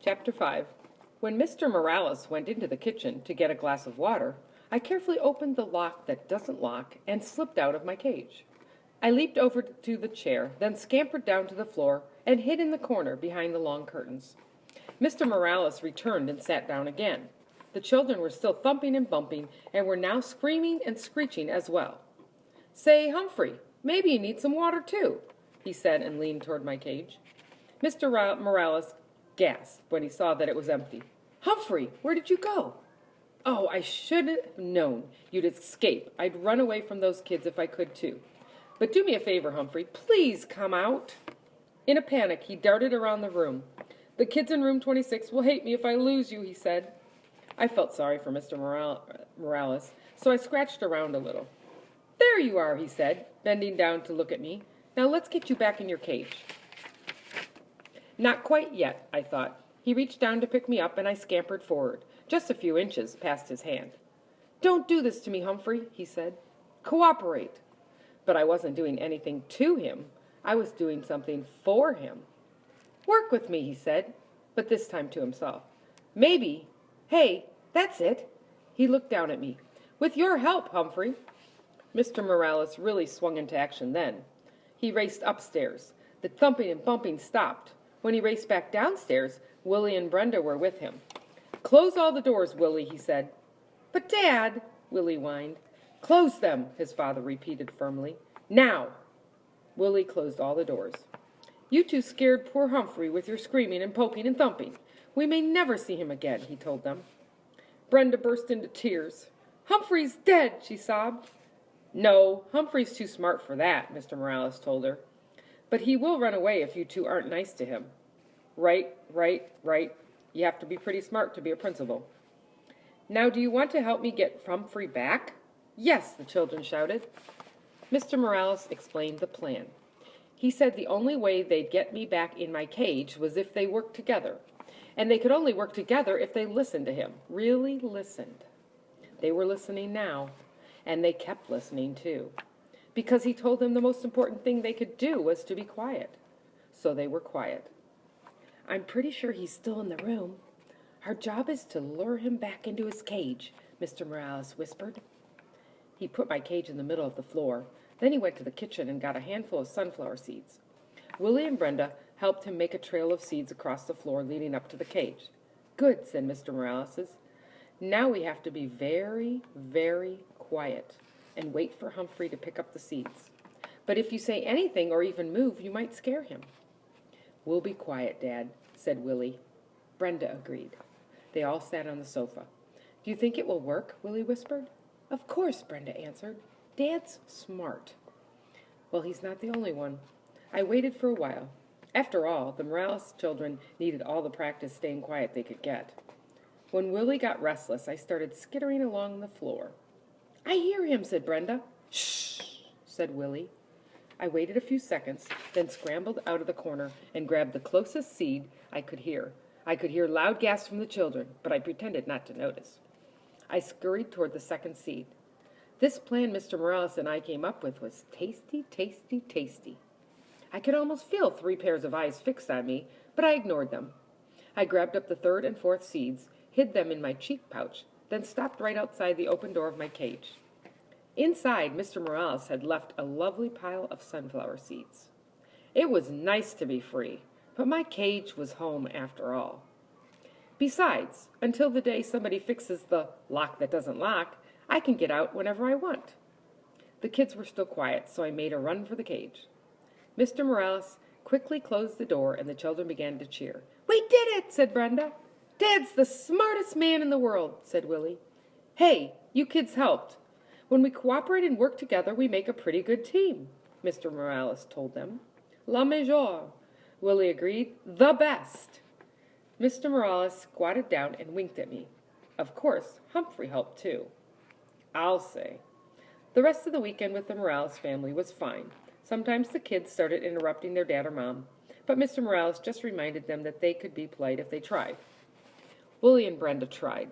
Chapter 5. When Mr. Morales went into the kitchen to get a glass of water, I carefully opened the lock that doesn't lock and slipped out of my cage. I leaped over to the chair, then scampered down to the floor and hid in the corner behind the long curtains. Mr. Morales returned and sat down again. The children were still thumping and bumping and were now screaming and screeching as well. "Say, Humphrey, maybe you need some water too," he said and leaned toward my cage. Mr. Morales gasped when he saw that it was empty. "Humphrey, where did you go?" "Oh, I should have known you'd escape. I'd run away from those kids if I could too. But do me a favor, Humphrey. Please come out." In a panic, he darted around the room. "The kids in room 26 will hate me if I lose you," he said. I felt sorry for Mr. Morales, so I scratched around a little. "There you are," he said, bending down to look at me. "Now let's get you back in your cage." Not quite yet, I thought. He reached down to pick me up, and I scampered forward, just a few inches past his hand. "Don't do this to me, Humphrey," he said. "Cooperate." But I wasn't doing anything to him. I was doing something for him. "Work with me," he said, but this time to himself. "Maybe. Hey, that's it." He looked down at me. "With your help, Humphrey." Mr. Morales really swung into action then. He raced upstairs. The thumping and bumping stopped. When he raced back downstairs, Willie and Brenda were with him. "Close all the doors, Willie," he said. "But, Dad," Willie whined. "Close them," his father repeated firmly. "Now." Willie closed all the doors. "You two scared poor Humphrey with your screaming and poking and thumping. We may never see him again," he told them. Brenda burst into tears. "Humphrey's dead," she sobbed. "No, Humphrey's too smart for that," Mr. Morales told her. "But he will run away if you two aren't nice to him." Right. You have to be pretty smart to be a principal. "Now, do you want to help me get Humphrey back?" "Yes," the children shouted. Mr. Morales explained the plan. He said the only way they'd get me back in my cage was if they worked together. And they could only work together if they listened to him, really listened. They were listening now, and they kept listening too, because he told them the most important thing they could do was to be quiet. So they were quiet. "I'm pretty sure he's still in the room. Our job is to lure him back into his cage," Mr. Morales whispered. He put my cage in the middle of the floor. Then he went to the kitchen and got a handful of sunflower seeds. Willie and Brenda helped him make a trail of seeds across the floor leading up to the cage. "Good," said Mr. Morales. "Now we have to be very, very quiet and wait for Humphrey to pick up the seeds. But if you say anything or even move, you might scare him." "We'll be quiet, Dad," said Willie. Brenda agreed. They all sat on the sofa. "Do you think it will work?" Willie whispered. "Of course," Brenda answered. "Dad's smart." Well, he's not the only one. I waited for a while. After all, the Morales children needed all the practice staying quiet they could get. When Willie got restless, I started skittering along the floor. "I hear him," said Brenda. "Shh," said Willie. I waited a few seconds, then scrambled out of the corner and grabbed the closest seed I could hear. I could hear loud gasps from the children, but I pretended not to notice. I scurried toward the second seed. This plan Mr. Morales and I came up with was tasty, tasty, tasty. I could almost feel 3 pairs of eyes fixed on me, but I ignored them. I grabbed up the third and fourth seeds, hid them in my cheek pouch, then stopped right outside the open door of my cage. Inside, Mr. Morales had left a lovely pile of sunflower seeds. It was nice to be free, but my cage was home after all. Besides, until the day somebody fixes the lock that doesn't lock, I can get out whenever I want. The kids were still quiet, so I made a run for the cage. Mr. Morales quickly closed the door, and the children began to cheer. "We did it," said Brenda. "Dad's the smartest man in the world," said Willie. "Hey, you kids helped. When we cooperate and work together, we make a pretty good team," Mr. Morales told them. "La meilleure," Willie agreed. "The best." Mr. Morales squatted down and winked at me. Of course, Humphrey helped too. I'll say. The rest of the weekend with the Morales family was fine. Sometimes the kids started interrupting their dad or mom, but Mr. Morales just reminded them that they could be polite if they tried. Willie and Brenda tried.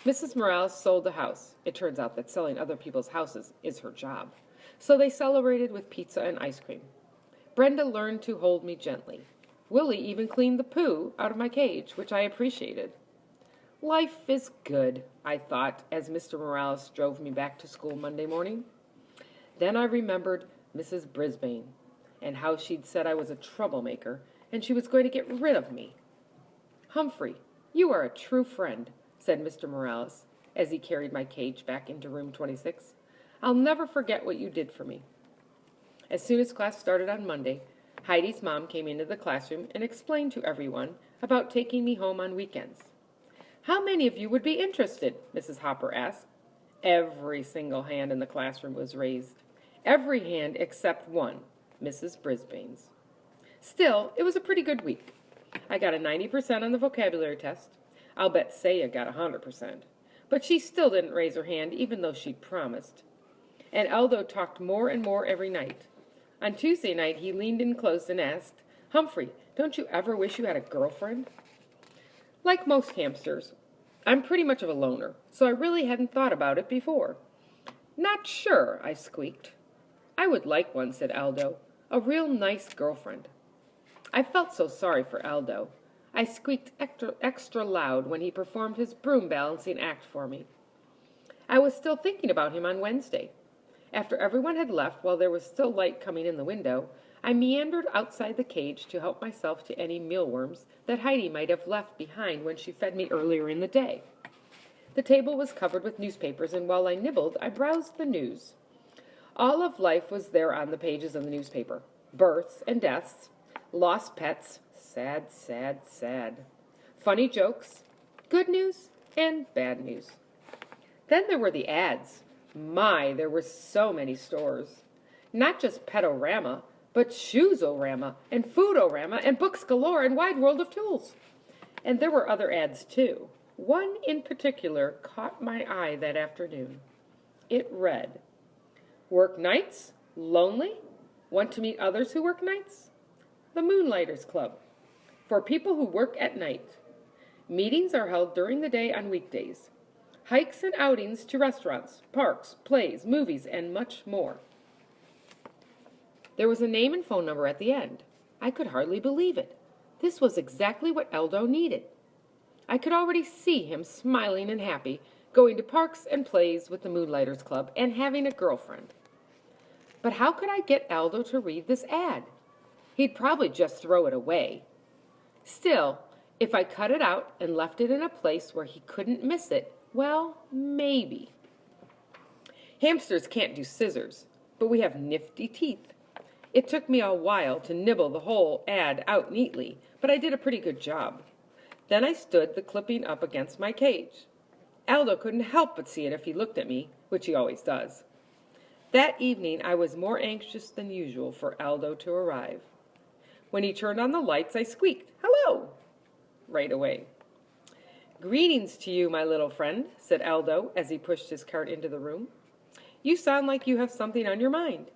Mrs. Morales sold the house. It turns out that selling other people's houses is her job. So they celebrated with pizza and ice cream. Brenda learned to hold me gently. Willie even cleaned the poo out of my cage, which I appreciated. Life is good, I thought, as Mr. Morales drove me back to school Monday morning. Then I remembered Mrs. Brisbane, and how she'd said I was a troublemaker, and she was going to get rid of me. Humphrey, you are a true friend, said Mr. Morales, as he carried my cage back into room 26. I'll never forget what you did for me. As soon as class started on Monday, Heidi's mom came into the classroom and explained to everyone about taking me home on weekends. How many of you would be interested? Mrs. Hopper asked. Every single hand in the classroom was raised. Every hand except one, Mrs. Brisbane's. Still, it was a pretty good week. I got a 90% on the vocabulary test. I'll bet Saya got 100%. But she still didn't raise her hand, even though she'd promised. And Aldo talked more and more every night. On Tuesday night, he leaned in close and asked, Humphrey, don't you ever wish you had a girlfriend? Like most hamsters, I'm pretty much of a loner, so I really hadn't thought about it before. Not sure, I squeaked. I would like one, said Aldo, a real nice girlfriend. I felt so sorry for Aldo. I squeaked extra loud when he performed his broom balancing act for me. I was still thinking about him on Wednesday. After everyone had left, while there was still light coming in the window, I meandered outside the cage to help myself to any mealworms that Heidi might have left behind when she fed me earlier in the day. The table was covered with newspapers, and while I nibbled, I browsed the news. All of life was there on the pages of the newspaper. Births and deaths, lost pets, sad, sad, sad. Funny jokes, good news, and bad news. Then there were the ads. My, there were so many stores. Not just Petorama, but Shoesorama, and Foodorama, and Books Galore, and Wide World of Tools. And there were other ads, too. One in particular caught my eye that afternoon. It read, Work nights? Lonely? Want to meet others who work nights? The Moonlighters Club. For people who work at night. Meetings are held during the day on weekdays. Hikes and outings to restaurants, parks, plays, movies, and much more. There was a name and phone number at the end. I could hardly believe it. This was exactly what Aldo needed. I could already see him smiling and happy, going to parks and plays with the Moonlighters Club, and having a girlfriend. But how could I get Aldo to read this ad? He'd probably just throw it away. Still, if I cut it out and left it in a place where he couldn't miss it, well, maybe. Hamsters can't do scissors, but we have nifty teeth. It took me a while to nibble the whole ad out neatly, but I did a pretty good job. Then I stood the clipping up against my cage. Aldo couldn't help but see it if he looked at me, which he always does. That evening I was more anxious than usual for Aldo to arrive. When he turned on the lights, I squeaked, "Hello!" right away. "Greetings to you, my little friend," said Aldo as he pushed his cart into the room. "You sound like you have something on your mind."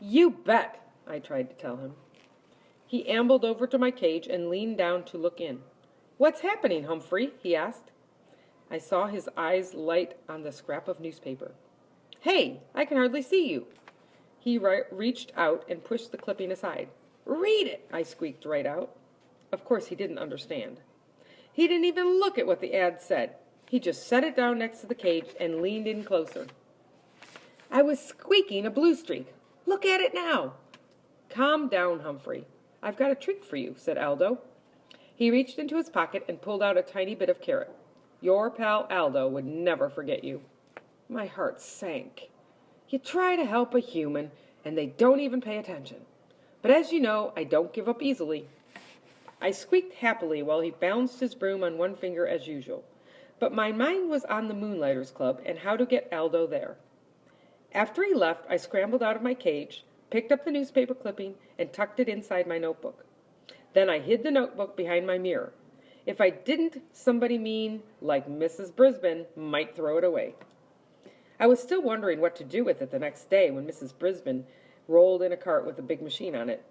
"You bet," I tried to tell him. He ambled over to my cage and leaned down to look in. "What's happening, Humphrey?" he asked. I saw his eyes light on the scrap of newspaper. "Hey, I can hardly see you." He reached out and pushed the clipping aside. "Read it," I squeaked right out. Of course, he didn't understand. He didn't even look at what the ad said. He just set it down next to the cage and leaned in closer. I was squeaking a blue streak. "Look at it now." "Calm down, Humphrey. I've got a treat for you," said Aldo. He reached into his pocket and pulled out a tiny bit of carrot. "Your pal Aldo would never forget you." My heart sank. You try to help a human, and they don't even pay attention. But as you know, I don't give up easily. I squeaked happily while he balanced his broom on one finger as usual. But my mind was on the Moonlighters Club and how to get Aldo there. After he left, I scrambled out of my cage, picked up the newspaper clipping, and tucked it inside my notebook. Then I hid the notebook behind my mirror. If I didn't, somebody mean, like Mrs. Brisbane, might throw it away. I was still wondering what to do with it the next day when Mrs. Brisbane rolled in a cart with a big machine on it.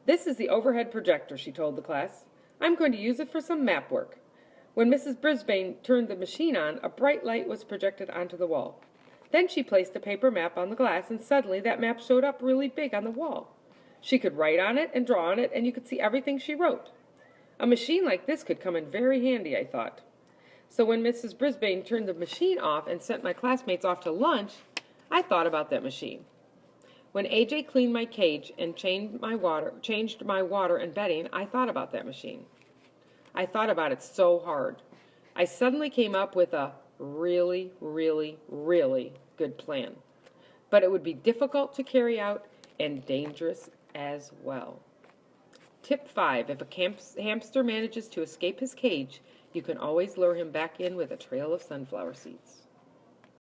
"This is the overhead projector," she told the class. "I'm going to use it for some map work." When Mrs. Brisbane turned the machine on, a bright light was projected onto the wall. Then she placed a paper map on the glass, and suddenly that map showed up really big on the wall. She could write on it and draw on it, and you could see everything she wrote. A machine like this could come in very handy, I thought. So when Mrs. Brisbane turned the machine off and sent my classmates off to lunch, I thought about that machine. When AJ cleaned my cage and changed my water and bedding, I thought about that machine. I thought about it so hard. I suddenly came up with a really, really, really good plan. But it would be difficult to carry out and dangerous as well. Tip 5. If a hamster manages to escape his cage, you can always lure him back in with a trail of sunflower seeds.